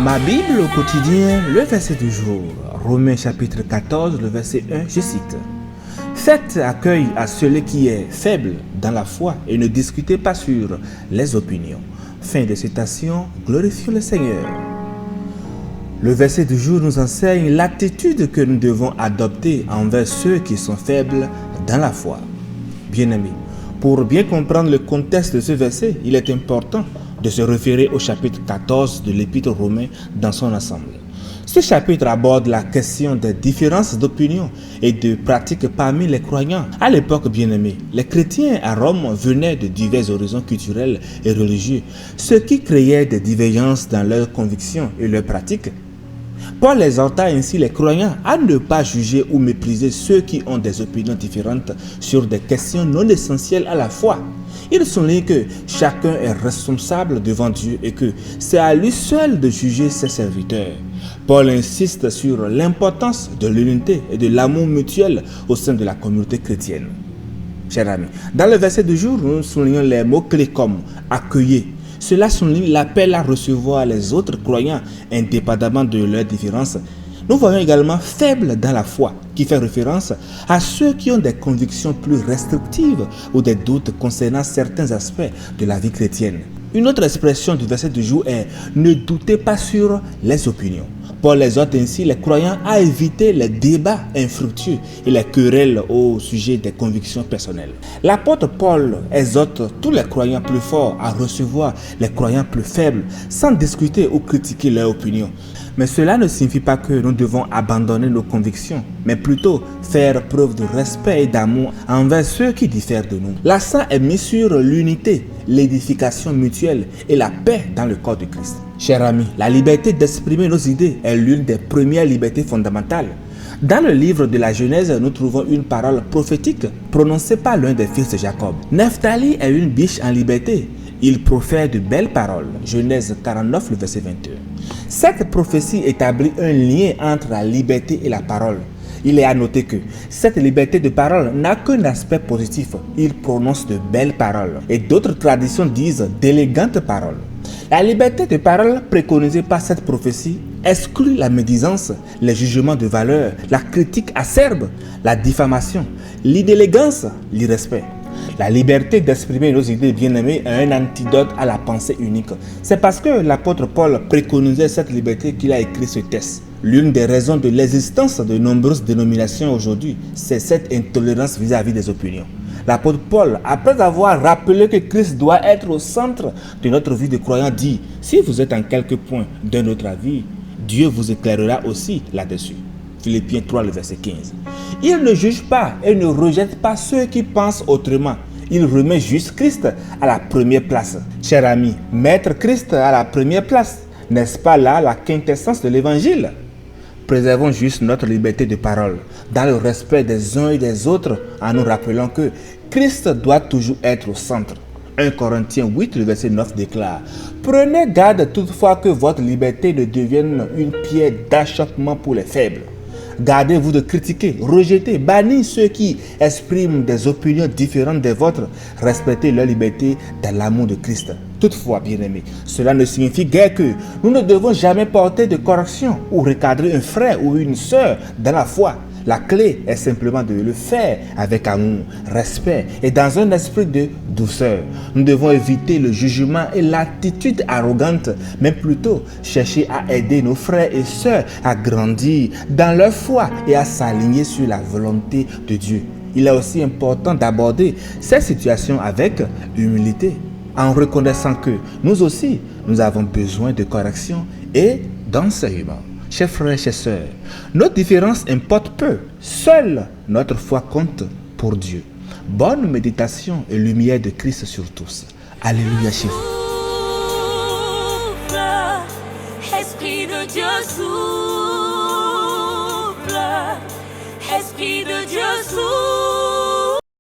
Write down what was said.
Ma Bible au quotidien, le verset du jour, Romains chapitre 14, le verset 1, je cite. Faites accueil à celui qui est faible dans la foi et ne discutez pas sur les opinions. Fin de citation, glorifions le Seigneur. Le verset du jour nous enseigne l'attitude que nous devons adopter envers ceux qui sont faibles dans la foi. Bien-aimés, pour bien comprendre le contexte de ce verset, il est important de se référer au chapitre 14 de l'Épître aux Romains dans son ensemble. Ce chapitre aborde la question des différences d'opinion et de pratiques parmi les croyants. À l'époque, bien-aimés, les chrétiens à Rome venaient de divers horizons culturels et religieux, ce qui créait des divergences dans leurs convictions et leurs pratiques. Paul exhorta ainsi les croyants à ne pas juger ou mépriser ceux qui ont des opinions différentes sur des questions non essentielles à la foi. Il souligne que chacun est responsable devant Dieu et que c'est à lui seul de juger ses serviteurs. Paul insiste sur l'importance de l'unité et de l'amour mutuel au sein de la communauté chrétienne. Chers amis, dans le verset du jour, nous soulignons les mots-clés comme « accueillir ». Cela souligne l'appel à recevoir les autres croyants indépendamment de leurs différences. Nous voyons également « faible dans la foi » qui fait référence à ceux qui ont des convictions plus restrictives ou des doutes concernant certains aspects de la vie chrétienne. Une autre expression du verset du jour est « ne doutez pas sur les opinions ». Paul exhorte ainsi les croyants à éviter les débats infructueux et les querelles au sujet des convictions personnelles. L'apôtre Paul exhorte tous les croyants plus forts à recevoir les croyants plus faibles sans discuter ou critiquer leurs opinions. Mais cela ne signifie pas que nous devons abandonner nos convictions, mais plutôt faire preuve de respect et d'amour envers ceux qui diffèrent de nous. L'accent est mis sur l'unité, l'édification mutuelle et la paix dans le corps de Christ. Chers amis, la liberté d'exprimer nos idées est l'une des premières libertés fondamentales. Dans le livre de la Genèse, nous trouvons une parole prophétique prononcée par l'un des fils de Jacob. Nephtali est une biche en liberté. Il profère de belles paroles. Genèse 49, le verset 21. Cette prophétie établit un lien entre la liberté et la parole. Il est à noter que cette liberté de parole n'a qu'un aspect positif. Il prononce de belles paroles. Et d'autres traditions disent d'élégantes paroles. La liberté de parole préconisée par cette prophétie exclut la médisance, les jugements de valeur, la critique acerbe, la diffamation, l'inélégance, l'irrespect. La liberté d'exprimer nos idées bien-aimées est un antidote à la pensée unique. C'est parce que l'apôtre Paul préconisait cette liberté qu'il a écrit ce texte. L'une des raisons de l'existence de nombreuses dénominations aujourd'hui, c'est cette intolérance vis-à-vis des opinions. L'apôtre Paul, après avoir rappelé que Christ doit être au centre de notre vie de croyant, dit « Si vous êtes en quelque point d'un autre avis, Dieu vous éclairera aussi là-dessus. » Philippiens 3, le verset 15. Il ne juge pas et ne rejette pas ceux qui pensent autrement. Il remet juste Christ à la première place. Chers amis, mettre Christ à la première place, n'est-ce pas là la quintessence de l'évangile? Préservons juste notre liberté de parole, dans le respect des uns et des autres, en nous rappelant que Christ doit toujours être au centre. 1 Corinthiens 8, le verset 9 déclare « Prenez garde toutefois que votre liberté ne devienne une pierre d'achoppement pour les faibles. Gardez-vous de critiquer, rejeter, bannir ceux qui expriment des opinions différentes des vôtres. Respectez leur liberté dans l'amour de Christ. » Toutefois, bien-aimés, cela ne signifie guère que nous ne devons jamais porter de correction ou recadrer un frère ou une sœur dans la foi. La clé est simplement de le faire avec amour, respect et dans un esprit de douceur. Nous devons éviter le jugement et l'attitude arrogante, mais plutôt chercher à aider nos frères et sœurs à grandir dans leur foi et à s'aligner sur la volonté de Dieu. Il est aussi important d'aborder ces situations avec humilité, en reconnaissant que nous aussi, nous avons besoin de correction et d'enseignement. Chers frères, chers sœurs, nos différences importent peu. Seule notre foi compte pour Dieu. Bonne méditation et lumière de Christ sur tous. Alléluia chez vous. Esprit de Dieu souffle. Esprit de Dieu souffle.